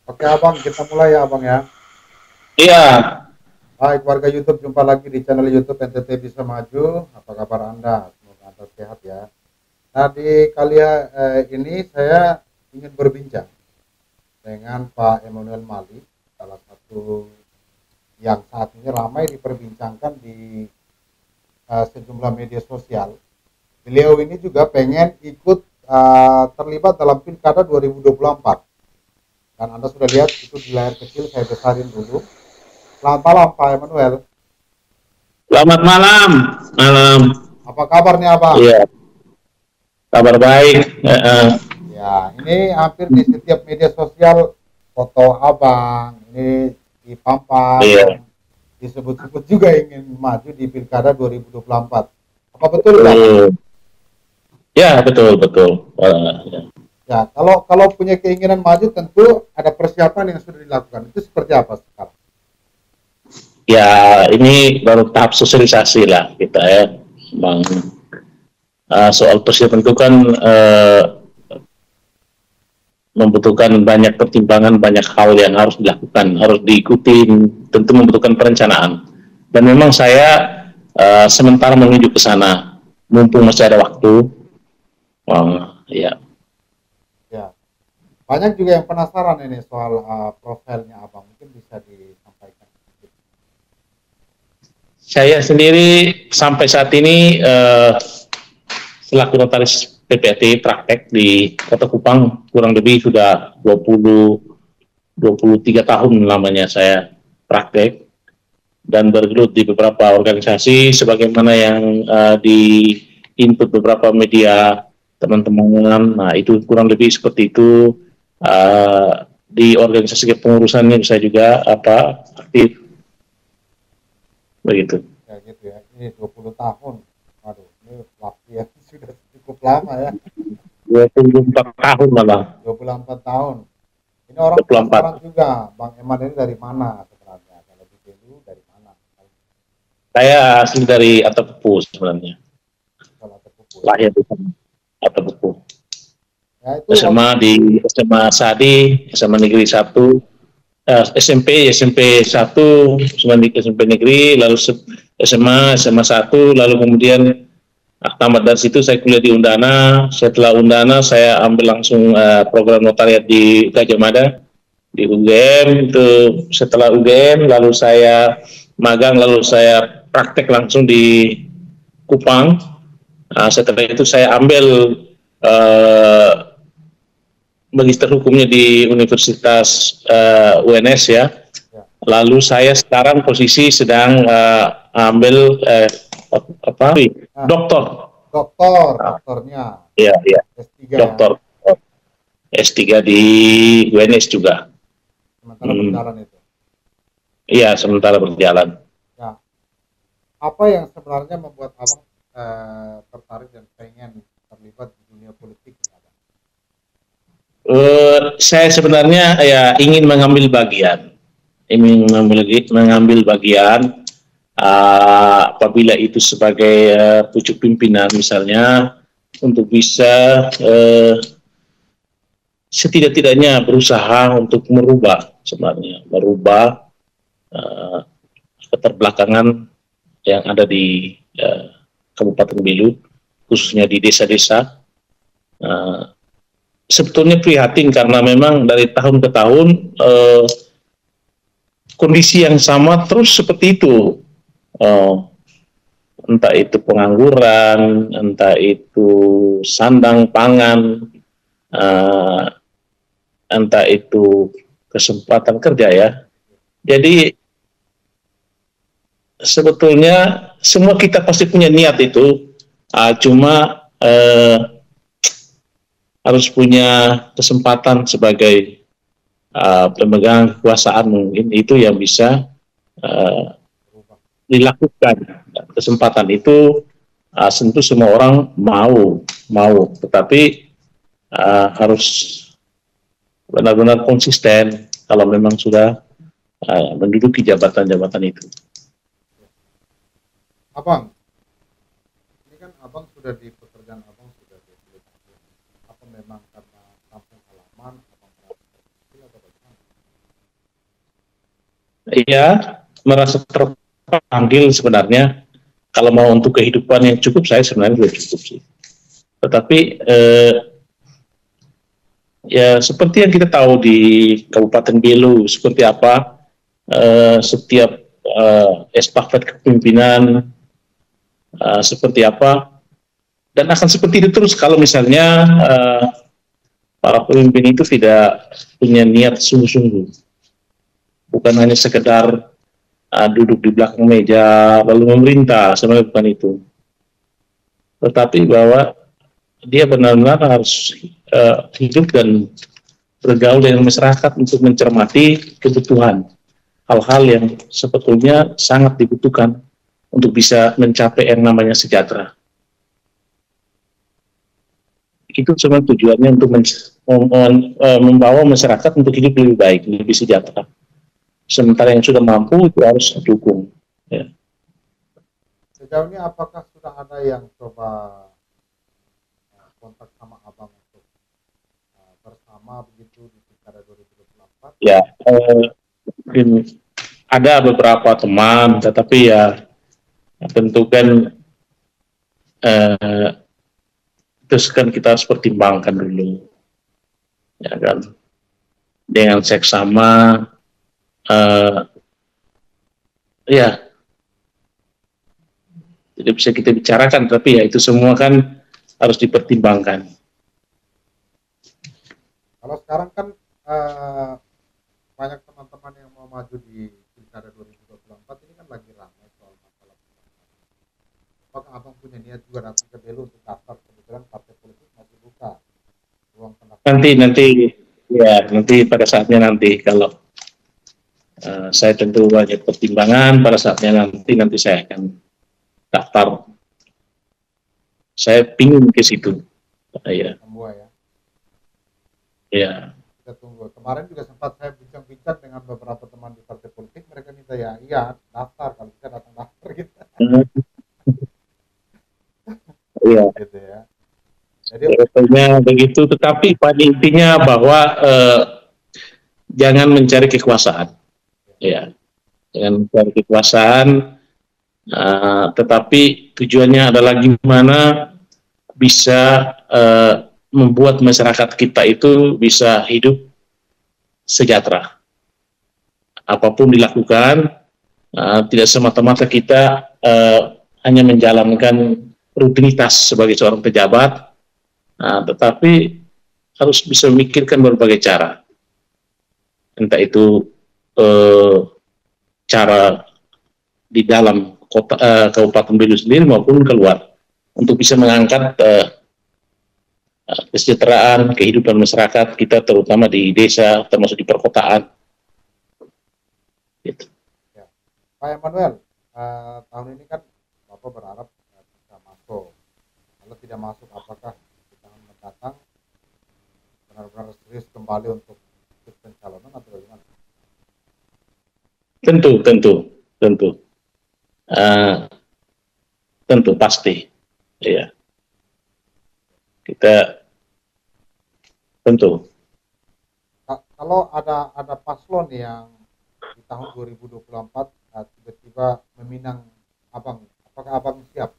Oke abang, kita mulai ya abang ya. Iya, Baik warga YouTube, jumpa lagi di channel YouTube NTT Bisa Maju. Apa kabar Anda? Semoga Anda sehat ya. Nah di ini saya ingin berbincang dengan Pak Emmanuel Mali, salah satu yang saat ini ramai diperbincangkan di sejumlah media sosial. Beliau ini juga pengen ikut terlibat dalam Pilkada 2024. Dan Anda sudah lihat itu di layar kecil, saya besarin dulu. Selamat malam Pak Emmanuel. selamat malam. Malam. Apa kabar nih Abang? Iya, kabar baik. Ya, ini hampir di setiap media sosial foto Abang ini dipampang Iya. dan disebut-sebut juga ingin maju di Pilkada 2024. Apa betul ya Bang? Hmm. Ya, betul, betul. Ya. Ya, kalau kalau punya keinginan maju tentu ada persiapan yang sudah dilakukan. Itu seperti apa sekarang? Ya, ini baru tahap sosialisasi lah kita ya, Bang. Soal persiapan itu kan membutuhkan banyak pertimbangan, banyak hal yang harus dilakukan, harus diikuti, tentu membutuhkan perencanaan. Dan memang saya sementara menuju ke sana, mumpung masih ada waktu. Ya. Ya, banyak juga yang penasaran ini soal profilnya Abang. Mungkin bisa disampaikan. Saya sendiri sampai saat ini selaku notaris PPAT praktek di Kota Kupang kurang lebih sudah 23 tahun lamanya saya praktek dan bergelut di beberapa organisasi sebagaimana yang di input beberapa media teman-teman. Nah, itu kurang lebih seperti itu. Di organisasi kepengurusannya saya juga aktif begitu. Ya gitu ya. Ini 20 tahun. Waduh, ini waktu yang sudah cukup lama ya. 24 tahun malah. 24 tahun. Ini orang penasaran 24. juga, Bang Eman ini dari mana sebenarnya? Kalau di dulu dari mana? Saya asli dari Atapupu sebenarnya. Kalau terpupuk ya. Lahir di sana, Atapupu. Ya itu SMA di SMA Sadi, SMA Negeri 1, SMP 1, SMP Negeri, lalu SMA 1, lalu kemudian tamat dari situ saya kuliah di Undana. Setelah Undana saya ambil langsung program notariat di Gajah Mada di UGM. Itu setelah UGM lalu saya magang, lalu saya praktek langsung di Kupang. Setelah itu saya ambil uh, magister hukumnya di Universitas UNS ya. ya, Lalu saya sekarang posisi sedang ambil apa? nah, Doktor. doktornya Iya, iya. S3 ya, Doktor S3 di UNS juga. sementara Hmm. berjalan itu. Iya, sementara berjalan. Ya, apa yang sebenarnya membuat Abang tertarik dan pengen terlibat di dunia politik ini, Abang? Saya sebenarnya ya ingin mengambil bagian, mengambil bagian apabila itu sebagai pucuk pimpinan misalnya untuk bisa setidak-tidaknya berusaha untuk merubah sebenarnya merubah uh, keterbelakangan yang ada di Kabupaten Belu khususnya di desa-desa. Uh, Sebetulnya prihatin karena memang dari tahun ke tahun kondisi yang sama terus seperti itu. Uh, Entah itu pengangguran, entah itu sandang pangan, uh, entah itu kesempatan kerja ya. Jadi sebetulnya semua kita pasti punya niat itu, cuma harus punya kesempatan sebagai pemegang kekuasaan mungkin itu yang bisa uh, Berubah. dilakukan. Kesempatan itu tentu semua orang mau, tetapi harus benar-benar konsisten kalau memang sudah menduduki jabatan-jabatan itu. Abang, ini kan Abang sudah di pekerjaan Abang sudah 20 tahun. Apa memang karena kampung halaman Abang merasa terkecil atau bagaimana? Ya, merasa terpanggil sebenarnya. Kalau mau untuk kehidupan yang cukup, saya sebenarnya sudah cukup sih. Tetapi ya seperti yang kita tahu di Kabupaten Belu, seperti apa setiap estafet kepemimpinan seperti apa, dan akan seperti itu terus kalau misalnya para pemimpin itu tidak punya niat sungguh-sungguh, bukan hanya sekedar duduk di belakang meja lalu memerintah, sebenarnya bukan itu, tetapi bahwa dia benar-benar harus hidup dan bergaul dengan masyarakat untuk mencermati kebutuhan hal-hal yang sebetulnya sangat dibutuhkan untuk bisa mencapai yang namanya sejahtera. Itu cuma tujuannya untuk membawa masyarakat untuk hidup lebih baik, lebih sejahtera. Sementara yang sudah mampu itu harus didukung. Ya. Sejauh ini apakah sudah ada yang coba kontak sama abang untuk bersama begitu di pilkada 2024? Ya, mungkin ada beberapa teman, tetapi ya tentu kan terus kan kita harus pertimbangkan dulu, ya kan, dengan seksama, ya tidak bisa kita bicarakan, tapi ya itu semua kan harus dipertimbangkan. Kalau sekarang kan banyak teman-teman yang mau maju di pilkada 2024 ini kan lagi ramai soal masalah. Apakah abang punya niat juga datang ke Belu untuk daftar? Kebetulan partai politik masih buka ruang pendaftaran. Nanti pada saatnya nanti kalau saya tentu banyak pertimbangan, pada saatnya nanti saya akan daftar. Saya pingin ke situ. Ya. Semua ya. Ya. Kita tunggu. Kemarin juga sempat saya bincang-bincang dengan beberapa teman di partai politik, mereka minta iya daftar kalau kita datang daftar gitu. Iya. Gitu ya. Jadi begitu, tetapi pada intinya bahwa jangan mencari kekuasaan, ya, jangan mencari kekuasaan, tetapi tujuannya adalah gimana bisa membuat masyarakat kita itu bisa hidup sejahtera. Apapun dilakukan, tidak semata-mata kita hanya menjalankan rutinitas sebagai seorang pejabat, tetapi harus bisa memikirkan berbagai cara, entah itu cara di dalam Kabupaten Belu sendiri maupun keluar, untuk bisa mengangkat kesejahteraan kehidupan masyarakat kita, terutama di desa, termasuk di perkotaan. Gitu. Ya. Pak Emmanuel, tahun ini kan Bapak berharap bisa masuk. Kalau tidak masuk, apakah datang benar-benar serius kembali untuk pencalonan atau bagaimana? Tentu pasti, ya. Kita tentu. Kalau ada paslon yang di tahun 2024 tiba-tiba meminang abang, apakah abang siap?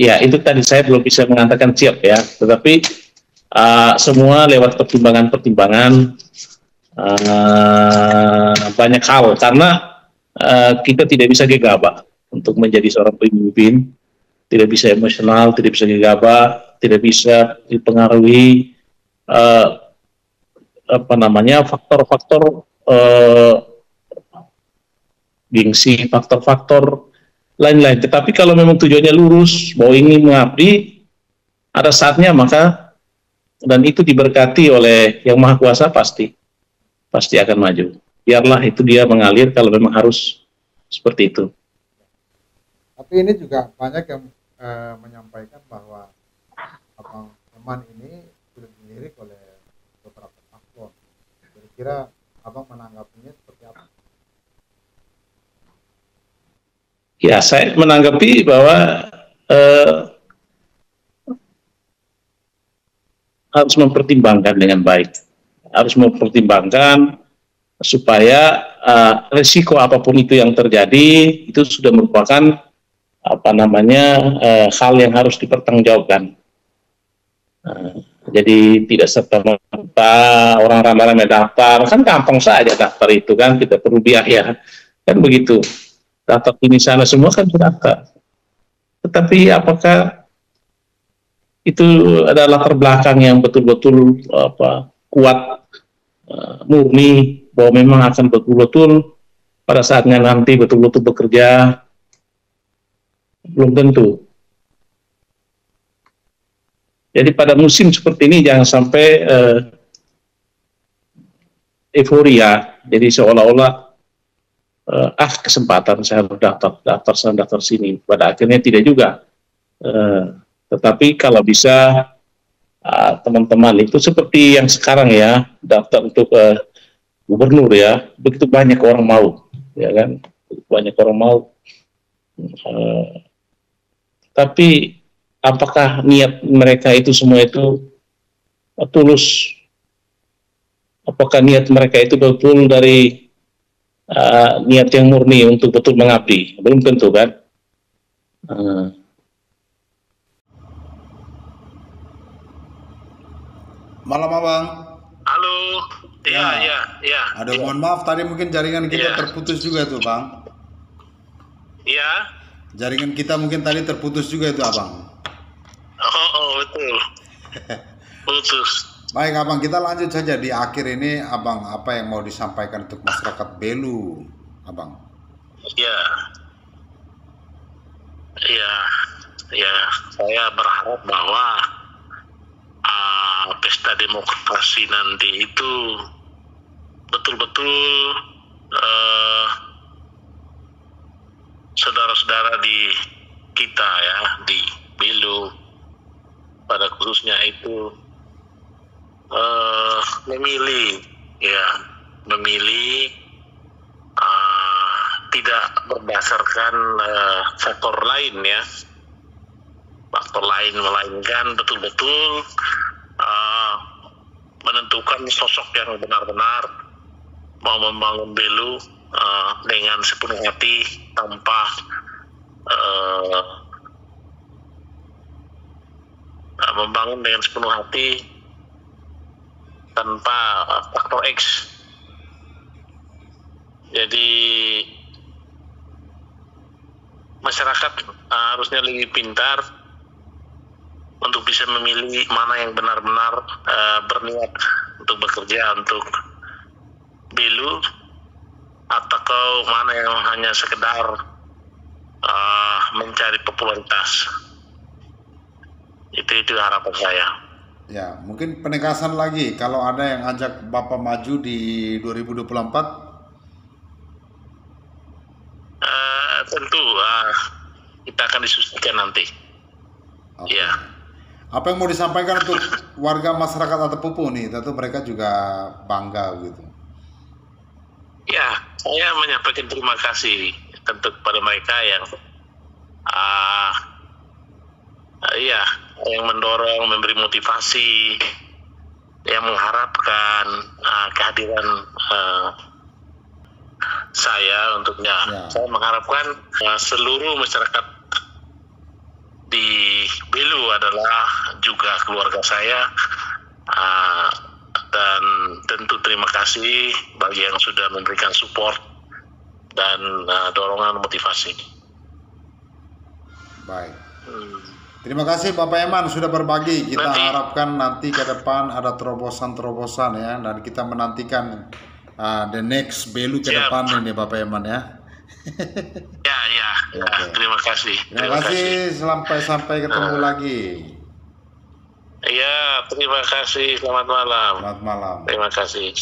Ya, itu tadi saya belum bisa mengatakan siap ya, tetapi semua lewat pertimbangan-pertimbangan banyak hal, karena kita tidak bisa gegabah untuk menjadi seorang pemimpin, tidak bisa emosional, tidak bisa gegabah, tidak bisa dipengaruhi faktor-faktor gengsi, faktor-faktor lain-lain. Tetapi kalau memang tujuannya lurus, bahwa ingin mengabdi, ada saatnya maka, dan itu diberkati oleh Yang Maha Kuasa, pasti akan maju. Biarlah itu dia mengalir kalau memang harus seperti itu. Tapi ini juga banyak yang menyampaikan bahwa abang Eman ini sudah dilirik oleh beberapa paslon. Kira-kira abang menanggapinya seperti apa? Ya, saya menanggapi bahwa harus mempertimbangkan dengan baik, harus mempertimbangkan supaya risiko apapun itu yang terjadi itu sudah merupakan hal yang harus dipertanggungjawabkan. Jadi tidak serta-merta orang ramai-ramai daftar, kan gampang saja daftar itu kan, tidak perlu biaya, kan begitu. Daftar ini sana semua kan terdaftar. Tetapi apakah itu adalah latar belakang yang betul-betul kuat, murni, bahwa memang akan betul-betul pada saatnya nanti betul-betul bekerja? Belum tentu. Jadi pada musim seperti ini jangan sampai euforia. Jadi seolah-olah kesempatan saya harus daftar sini. Pada akhirnya tidak juga. Tetapi kalau bisa teman-teman itu seperti yang sekarang ya, daftar untuk gubernur ya, begitu banyak orang mau, ya kan? Banyak orang mau. Tapi apakah niat mereka itu semua itu tulus? Apakah niat mereka itu betul dari niat yang murni untuk betul mengabdi? Belum tentu kan? Malam Abang. Halo. Iya. Aduh, mohon maaf tadi mungkin jaringan kita terputus juga tuh Bang. Iya. Jaringan kita mungkin tadi terputus juga itu Abang. Oh betul. Putus. Baik Abang, kita lanjut saja di akhir ini Abang, apa yang mau disampaikan untuk masyarakat Belu, Abang? Iya. Saya berharap bahwa pesta demokrasi nanti itu betul-betul saudara-saudara di kita ya, di Belu pada khususnya itu memilih tidak berdasarkan faktor lain ya, melainkan betul-betul menentukan sosok yang benar-benar mau membangun Belu dengan sepenuh hati tanpa membangun dengan sepenuh hati tanpa faktor X. Jadi masyarakat harusnya lebih pintar untuk bisa memilih mana yang benar-benar berniat untuk bekerja untuk Belu, atau mana yang hanya sekedar mencari popularitas. Itu harapan saya. Ya, mungkin penegasan lagi kalau ada yang ajak Bapak maju di 2024. Tentu kita akan diskusikan nanti. Okay. Ya. Apa yang mau disampaikan untuk warga masyarakat Atapupu nih? Tentu mereka juga bangga gitu. Ya, saya menyampaikan terima kasih tentu kepada mereka yang yang mendorong, memberi motivasi, yang mengharapkan kehadiran saya untuknya. Saya mengharapkan seluruh masyarakat di Belu adalah juga keluarga saya, dan tentu terima kasih bagi yang sudah memberikan support dan dorongan motivasi. Baik. Terima kasih Bapak Eman sudah berbagi. Kita harapkan nanti ke depan ada terobosan-terobosan ya, dan kita menantikan the next Belu ke depan ini Bapak Eman ya. Ya. Okay. Terima kasih. Terima kasih. Sampai ketemu lagi. Iya, terima kasih. Selamat malam. Selamat malam. Terima kasih.